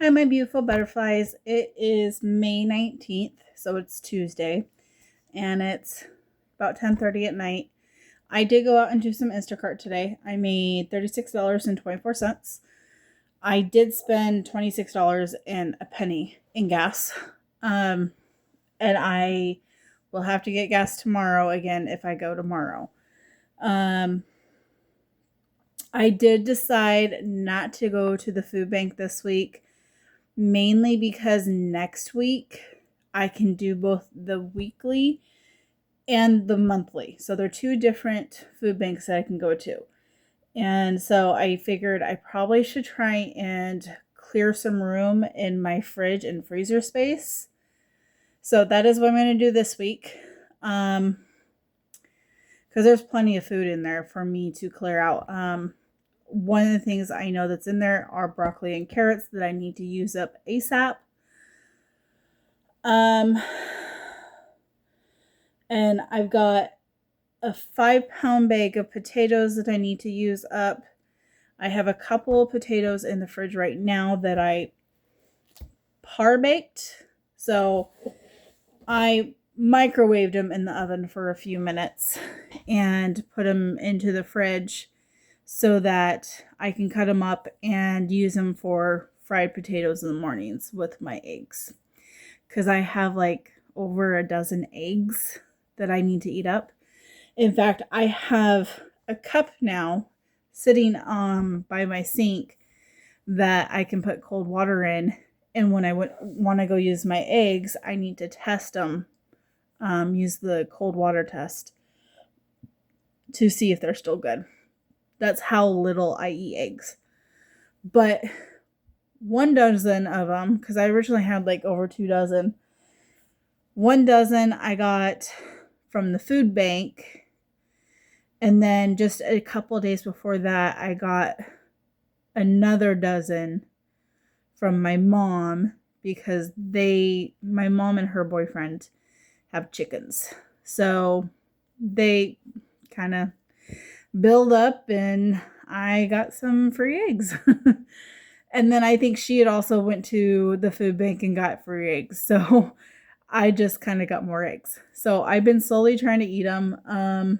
Hi, my beautiful butterflies. It is May 19th, so it's Tuesday, and it's about 10:30 at night. I did go out and do some Instacart today. I made $36.24. I did spend $26 and a penny in gas. Um, and I will have to get gas tomorrow again if I go tomorrow. Um, I did decide not to go to the food bank this week, mainly because next week I can do both the weekly and the monthly. So they're two different food banks that I can go to. And so I figured I probably should try and clear some room in my fridge and freezer space. So that is what I'm going to do this week. Because there's plenty of food in there for me to clear out. One of the things I know that's in there are broccoli and carrots that I need to use up ASAP. And I've got a 5-pound bag of potatoes that I need to use up. I have a couple of potatoes in the fridge right now that I par baked. So I microwaved them in the oven for a few minutes and put them into the fridge so that I can cut them up and use them for fried potatoes in the mornings with my eggs. Because I have like over a dozen eggs that I need to eat up. In fact, I have a cup now sitting by my sink that I can put cold water in. And when I want to go use my eggs, I need to test them, use the cold water test to see if they're still good. That's how little I eat eggs. But 1 dozen of them, because I originally had like over 2 dozen. 1 dozen I got from the food bank. And then just a couple of days before that, I got another dozen from my mom because my mom and her boyfriend have chickens. So they kind of build up and I got some free eggs. And then I think she had also went to the food bank and got free eggs. So I just kind of got more eggs. So I've been slowly trying to eat them.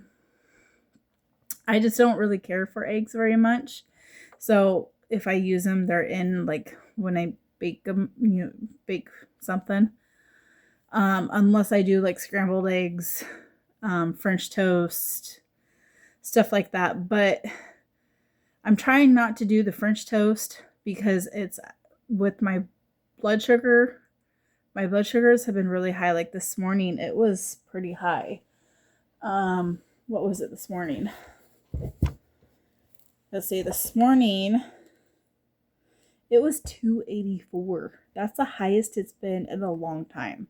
I just don't really care for eggs very much. So if I use them, they're in like when I bake them, bake something. Unless I do like scrambled eggs, French toast, stuff like that. But I'm trying not to do the French toast because it's with my blood sugar. My blood sugars have been really high. Like this morning, it was pretty high. What was it this morning? Let's see, this morning it was 284. That's the highest it's been in a long time.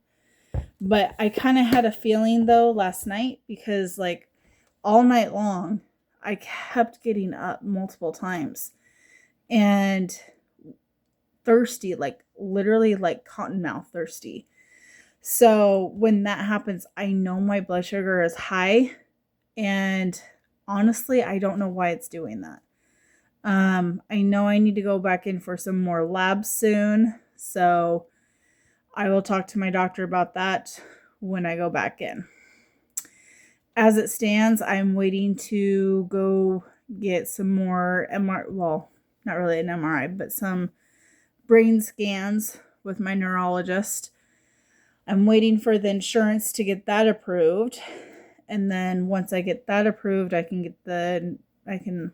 But I kind of had a feeling though last night because like all night long I kept getting up multiple times and thirsty, like literally like cottonmouth thirsty. So when that happens, I know my blood sugar is high, and honestly, I don't know why it's doing that. I know I need to go back in for some more labs soon, so I will talk to my doctor about that when I go back in. As it stands, I'm waiting to go get some more well, not really an MRI, but some brain scans with my neurologist. I'm waiting for the insurance to get that approved. And then once I get that approved, I can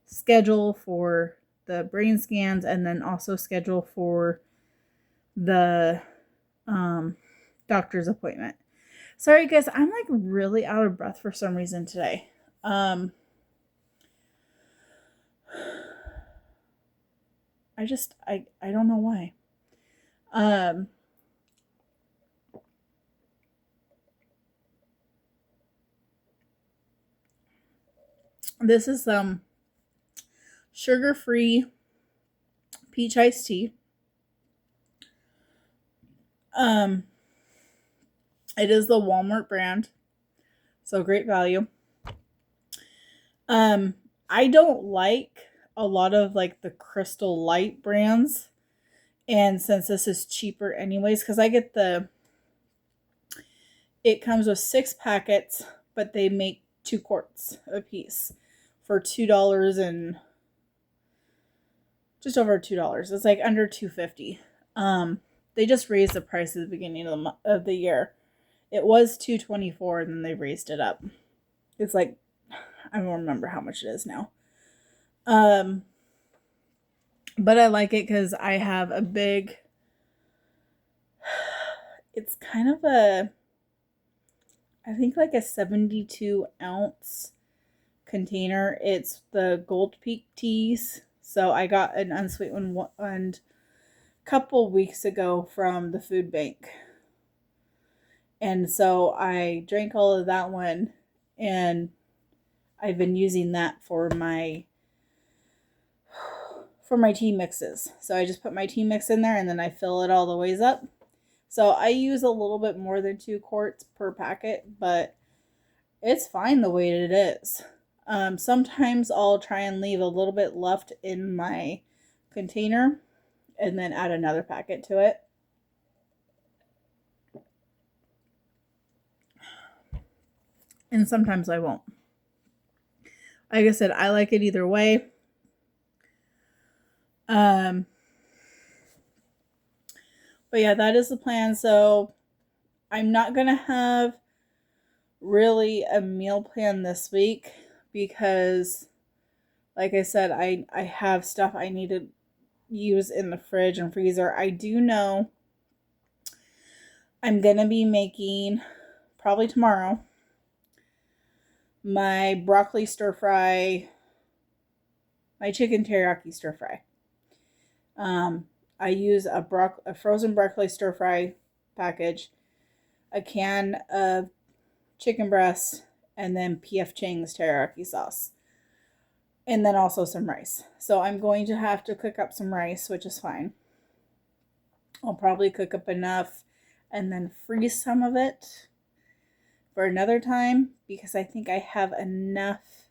schedule for the brain scans and then also schedule for the doctor's appointment. Sorry guys, I'm like really out of breath for some reason today. I don't know why. This is sugar-free peach iced tea. It is the Walmart brand, so great value. I don't like a lot of like the Crystal Light brands And since this is cheaper anyways, because I get it comes with 6 packets, but they make 2 quarts a piece for $2 and just over $2. It's like under $2.50. They just raised the price at the beginning of the year. It was $2.24 and then they raised it up. It's like, I don't remember how much it is now. But I like it because I have a big, it's kind of I think like a 72 ounce container. It's the Gold Peak teas. So I got an unsweetened one a couple weeks ago from the food bank. And so I drank all of that one, and I've been using that for my tea mixes. So I just put my tea mix in there and then I fill it all the ways up. So I use a little bit more than 2 quarts per packet, but it's fine the way it is. Sometimes I'll try and leave a little bit left in my container and then add another packet to it. And sometimes I won't. Like I said, I like it either way. But yeah, that is the plan. So I'm not going to have really a meal plan this week because, like I said, I have stuff I need to use in the fridge and freezer. I do know I'm going to be making, probably tomorrow, my broccoli stir fry, my chicken teriyaki stir fry. I use a frozen broccoli stir fry package, a can of chicken breast, and then P.F. Chang's teriyaki sauce. And then also some rice. So I'm going to have to cook up some rice, which is fine. I'll probably cook up enough and then freeze some of it for another time because I think I have enough.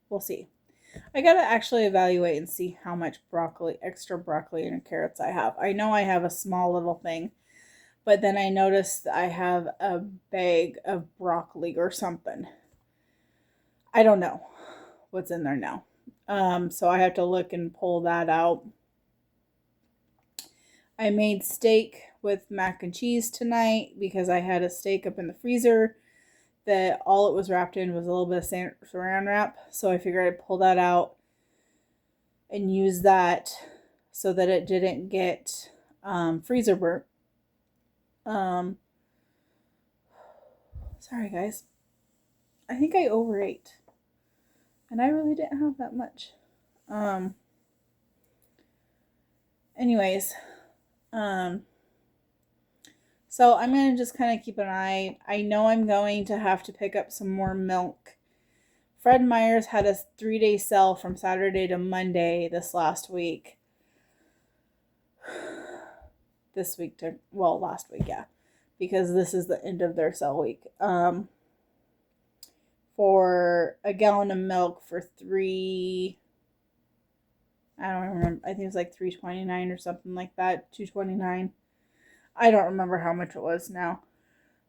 We'll see. I gotta actually evaluate and see how much extra broccoli and carrots I have. I know I have a small little thing, but then I noticed I have a bag of broccoli or something. I don't know what's in there now. So I have to look and pull that out. I made steak with mac and cheese tonight because I had a steak up in the freezer that all it was wrapped in was a little bit of saran wrap. So I figured I'd pull that out and use that so that it didn't get freezer burnt. Sorry guys. I think I overate. And I really didn't have that much. Anyways. So I'm going to just kind of keep an eye. I know I'm going to have to pick up some more milk. Fred Meyer's had a 3-day sale from Saturday to Monday this last week. Last week, yeah. Because this is the end of their sale week. For a gallon of milk for I don't remember. I think it was like $3.29 or something like that. $2.29. I don't remember how much it was now.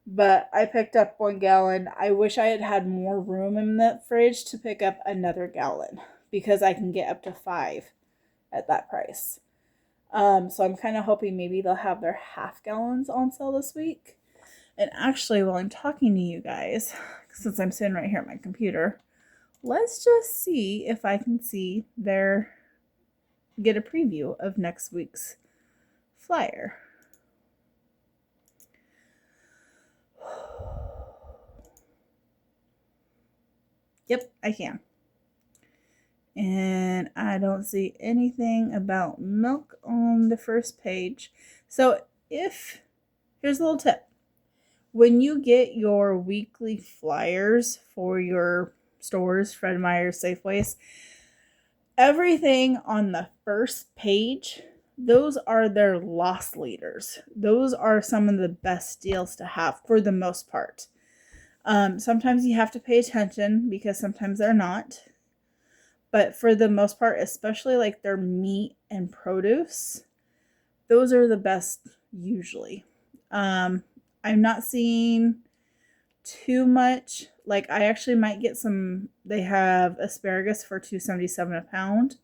But I picked up 1 gallon. I wish I had more room in the fridge to pick up another gallon because I can get up to 5 at that price. So I'm kind of hoping maybe they'll have their half gallons on sale this week. And actually, while I'm talking to you guys, since I'm sitting right here at my computer, let's just see if I can get a preview of next week's flyer. Yep, I can. And I don't see anything about milk on the first page. So here's a little tip. When you get your weekly flyers for your stores, Fred Meyer, Safeways, everything on the first page, those are their loss leaders. Those are some of the best deals to have for the most part. Sometimes you have to pay attention because sometimes they're not. But for the most part, especially like their meat and produce, those are the best usually. I'm not seeing too much. Like I actually might get some, they have asparagus for $2.77 a pound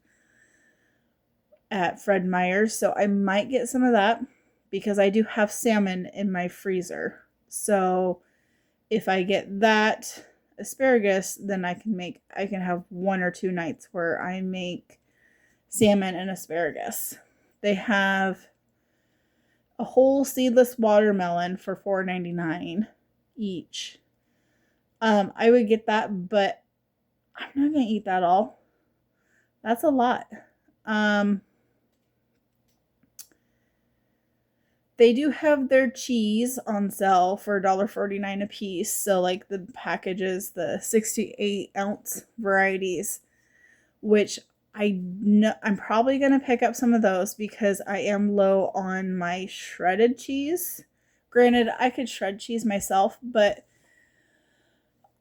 at Fred Meyer's. So I might get some of that because I do have salmon in my freezer. So if I get that asparagus, then I can have 1 or 2 nights where I make salmon and asparagus. They have a whole seedless watermelon for $4.99 each. I would get that, but I'm not gonna eat that all. That's a lot. They do have their cheese on sale for $1.49 a piece. So like the packages, the 68-ounce varieties, which I know I'm probably gonna pick up some of those because I am low on my shredded cheese. Granted, I could shred cheese myself, but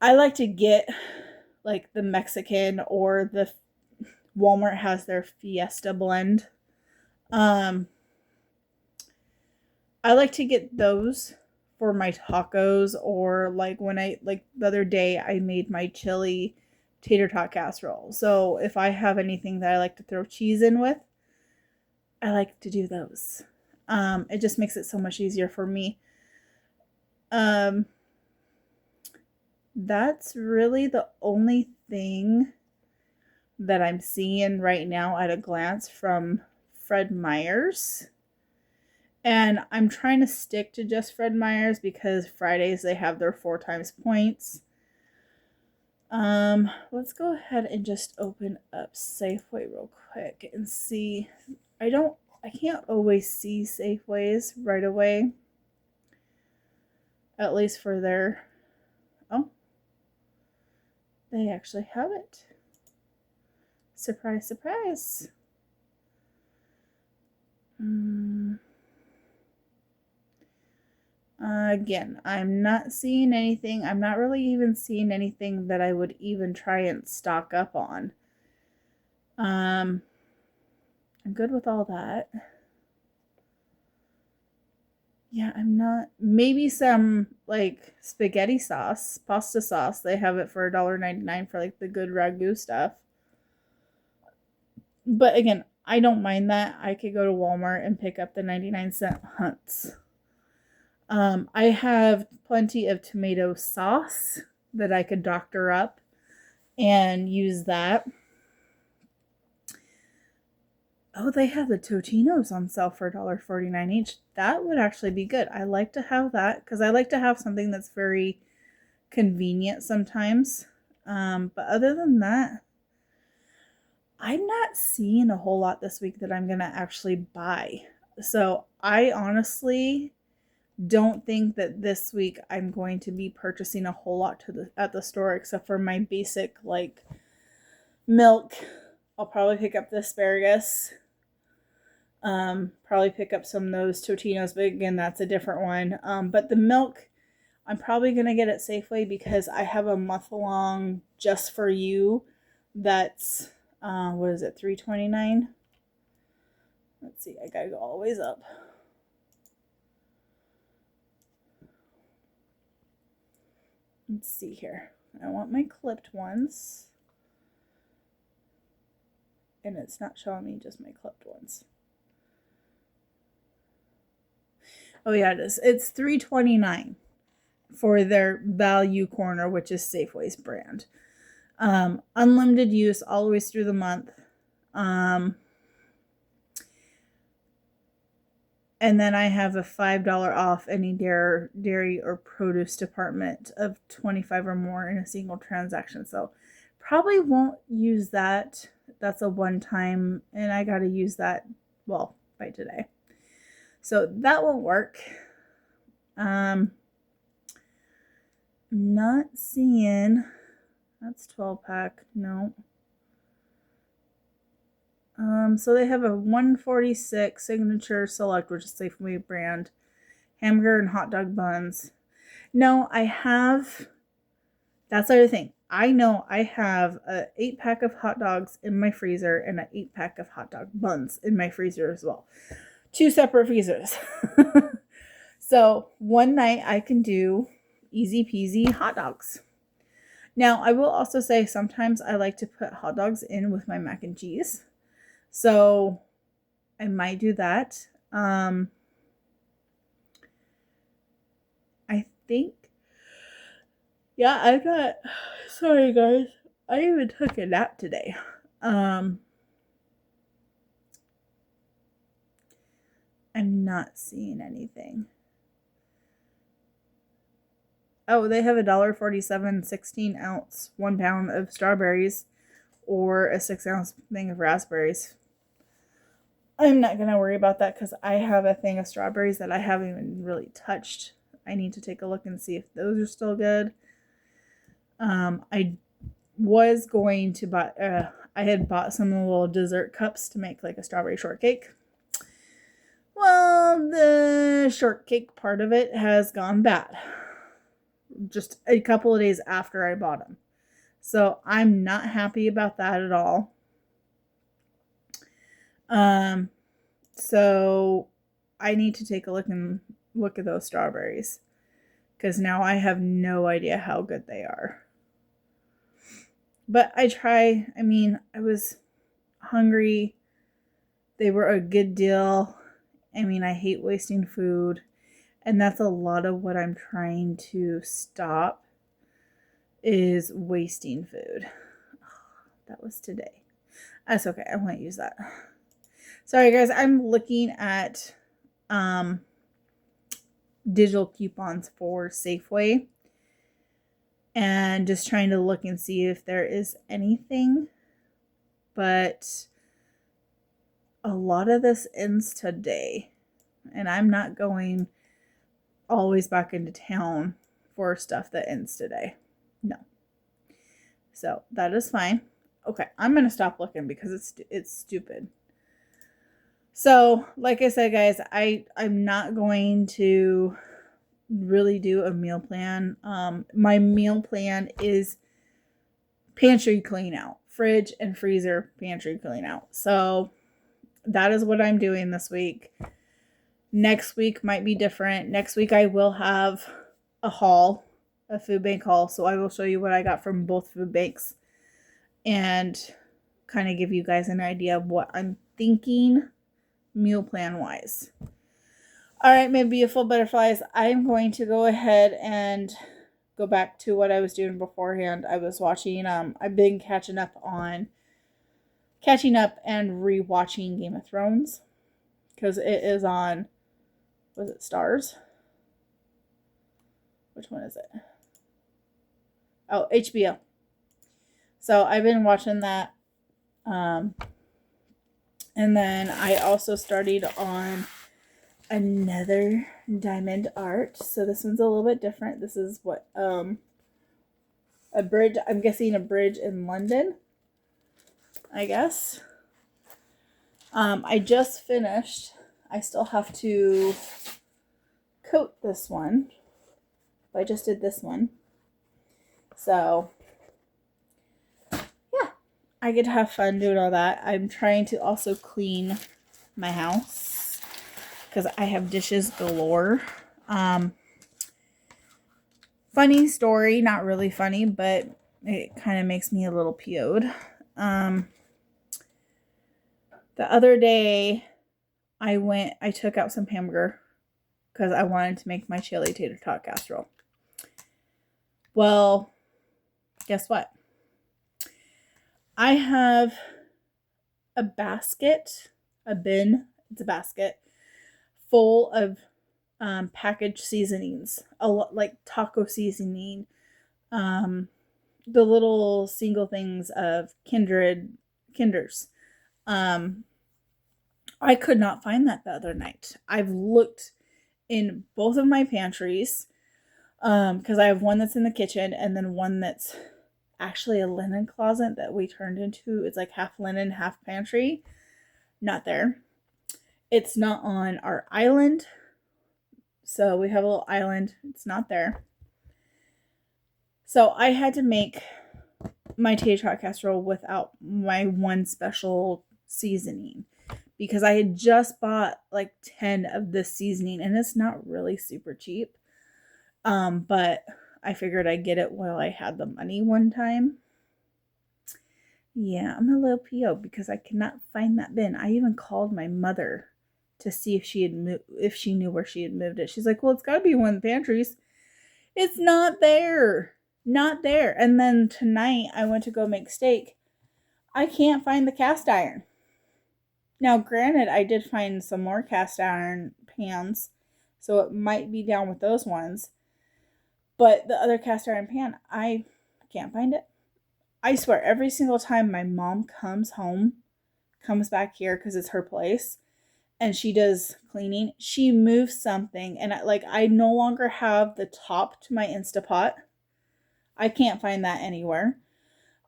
I like to get like the Mexican, or the Walmart has their Fiesta blend. I like to get those for my tacos, or like when like the other day I made my chili tater tot casserole. So if I have anything that I like to throw cheese in with, I like to do those. It just makes it so much easier for me. That's really the only thing that I'm seeing right now at a glance from Fred Meyer's. And I'm trying to stick to just Fred Meyer's because Fridays they have their 4 times points. Let's go ahead and just open up Safeway real quick and see. I can't always see Safeways right away. At least for their, oh, they actually have it. Surprise, surprise. Again, I'm not seeing anything. I'm not really even seeing anything that I would even try and stock up on. I'm good with all that. Yeah, I'm not. Maybe some like spaghetti sauce, pasta sauce. They have it for $1.99 for like the good ragu stuff. But again, I don't mind that. I could go to Walmart and pick up the 99-cent Hunts. I have plenty of tomato sauce that I could doctor up and use that. Oh, they have the Totino's on sale for $1.49 each. That would actually be good. I like to have that because I like to have something that's very convenient sometimes. But other than that, I'm not seeing a whole lot this week that I'm going to actually buy. So I honestly don't think that this week I'm going to be purchasing a whole lot at the store, except for my basic like milk. I'll probably pick up the asparagus. Probably pick up some of those Totino's, but again, that's a different one. But the milk, I'm probably gonna get at Safeway because I have a month-long just for you. That's what is it, $3.29? Let's see, I gotta go all the ways up. Let's see here. I want my clipped ones. And it's not showing me just my clipped ones. Oh yeah, it is. It's $3.29 for their value corner, which is Safeway's brand. Unlimited use all the way through the month. And then I have a $5 off any dairy or produce department of 25 or more in a single transaction. So probably won't use that. That's a one-time, and I got to use that, well, by today. So that won't work. Not seeing, that's 12-pack, no. So they have a 146 Signature Select, which is Safeway brand, hamburger and hot dog buns. No, I have, that's the other thing. I know I have a 8-pack of hot dogs in my freezer and an 8-pack of hot dog buns in my freezer as well. 2 separate freezers. So one night I can do easy peasy hot dogs. Now, I will also say sometimes I like to put hot dogs in with my mac and cheese. So I might do that. I think, yeah, I got, sorry guys, I even took a nap today. I'm not seeing anything. Oh, they have $1.47 16-ounce 1 pound of strawberries or a 6-ounce thing of raspberries. I'm not going to worry about that because I have a thing of strawberries that I haven't even really touched. I need to take a look and see if those are still good. I was going to buy, I had bought some little dessert cups to make like a strawberry shortcake. Well, the shortcake part of it has gone bad. Just a couple of days after I bought them. So I'm not happy about that at all. So I need to take a look at those strawberries because now I have no idea how good they are. But I was hungry. They were a good deal. I mean, I hate wasting food. And that's a lot of what I'm trying to stop is wasting food. That was today. That's okay. I won't use that. Sorry, guys. I'm looking at digital coupons for Safeway and just trying to look and see if there is anything. But a lot of this ends today. And I'm not going always back into town for stuff that ends today. No. So that is fine. Okay, I'm going to stop looking because it's stupid. So, like I said, guys, I'm not going to really do a meal plan. My meal plan is pantry clean out. Fridge and freezer pantry clean out. So that is what I'm doing this week. Next week might be different. Next week I will have a haul, a food bank haul. So I will show you what I got from both food banks and kind of give you guys an idea of what I'm thinking meal plan wise. All right, my beautiful butterflies. I'm going to go ahead and go back to what I was doing beforehand. I was watching, I've been catching up and rewatching Game of Thrones because it is on, was it Stars? Which one is it? Oh, HBO. So I've been watching that. And then I also started on another diamond art. So this one's a little bit different. This is what, a bridge, I'm guessing a bridge in London, I guess. I just finished. I still have to coat this one. I just did this one. So, yeah, I get to have fun doing all that. I'm trying to also clean my house because I have dishes galore. Funny story, not really funny, but it kind of makes me a little PO'd. The other day, I took out some hamburger because I wanted to make my chili tater tot casserole. Well, guess what? I have a basket, a bin, it's a basket, full of packaged seasonings. A lot like taco seasoning, the little single things of Kinders. I could not find that the other night. I've looked in both of my pantries because I have one that's in the kitchen and then one that's actually a linen closet that we turned into. It's like half linen, half pantry. Not there. It's not on our island. So we have a little island. It's not there. So I had to make my tater tot casserole without my one special seasoning, because I had just bought like 10 of this seasoning and it's not really super cheap. But I figured I'd get it while I had the money one time. Yeah, I'm a little PO because I cannot find that bin. I even called my mother to see if she knew where she had moved it. She's like, "Well, it's got to be one of the pantries." It's not there. Not there. And then tonight I went to go make steak. I can't find the cast iron. Now, granted, I did find some more cast iron pans, so it might be down with those ones. But the other cast iron pan, I can't find it. I swear, every single time my mom comes back here because it's her place, and she does cleaning, she moves something, and I no longer have the top to my Instapot. I can't find that anywhere.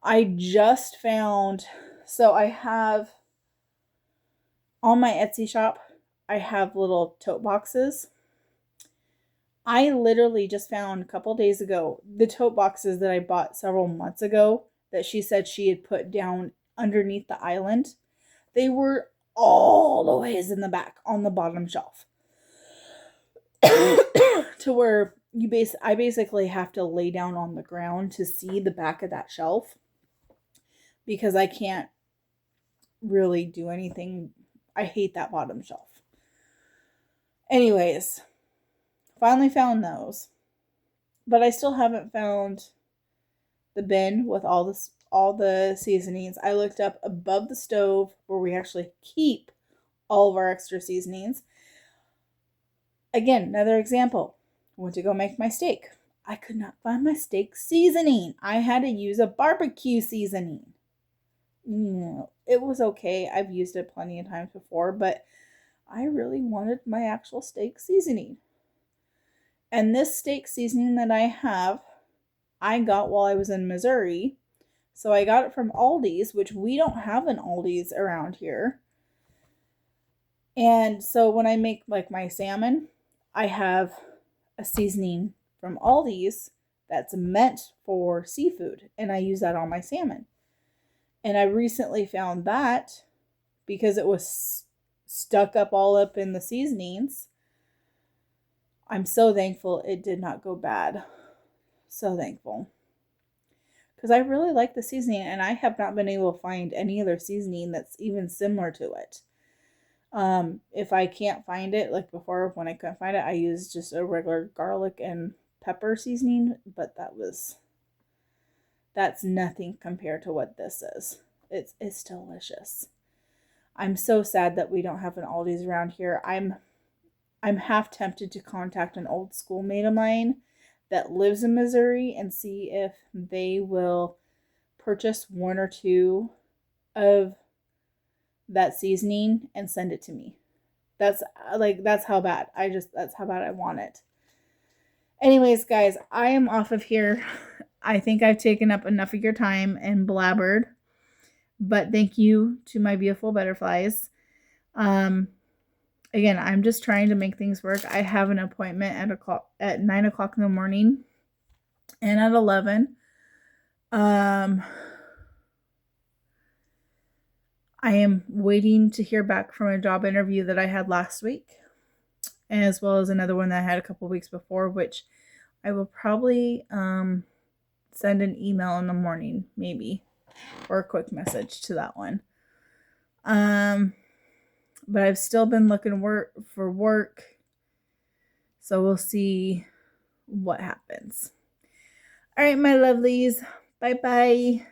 I just found, so I have, on my Etsy shop, I have little tote boxes. I literally just found a couple days ago the tote boxes that I bought several months ago that she said she had put down underneath the island. They were all the ways in the back on the bottom shelf. To where I basically have to lay down on the ground to see the back of that shelf, because I can't really do anything. I hate that bottom shelf. Anyways, finally found those. But I still haven't found the bin with all the seasonings. I looked up above the stove where we actually keep all of our extra seasonings. Again, another example. Went to go make my steak. I could not find my steak seasoning. I had to use a barbecue seasoning. It was okay. I've used it plenty of times before, but I really wanted my actual steak seasoning. And this steak seasoning that I have, I got while I was in Missouri. So I got it from Aldi's, which we don't have an Aldi's around here. And so when I make like my salmon, I have a seasoning from Aldi's that's meant for seafood, and I use that on my salmon. And I recently found that because it was stuck all up in the seasonings. I'm so thankful it did not go bad. So thankful. Because I really like the seasoning, and I have not been able to find any other seasoning that's even similar to it. If I can't find it, like before when I couldn't find it, I used just a regular garlic and pepper seasoning, but that's nothing compared to what this is. It's delicious. I'm so sad that we don't have an Aldi's around here. I'm half tempted to contact an old schoolmate of mine that lives in Missouri and see if they will purchase one or two of that seasoning and send it to me. That's how bad. That's how bad I want it. Anyways, guys, I am off of here. I think I've taken up enough of your time and blabbered. But thank you to my beautiful butterflies. Again, I'm just trying to make things work. I have an appointment at 9 o'clock in the morning and at 11. I am waiting to hear back from a job interview that I had last week, as well as another one that I had a couple weeks before, which I will probably send an email in the morning, maybe, or a quick message to that one. But I've still been looking for work, so we'll see what happens. All right, my lovelies. Bye-bye.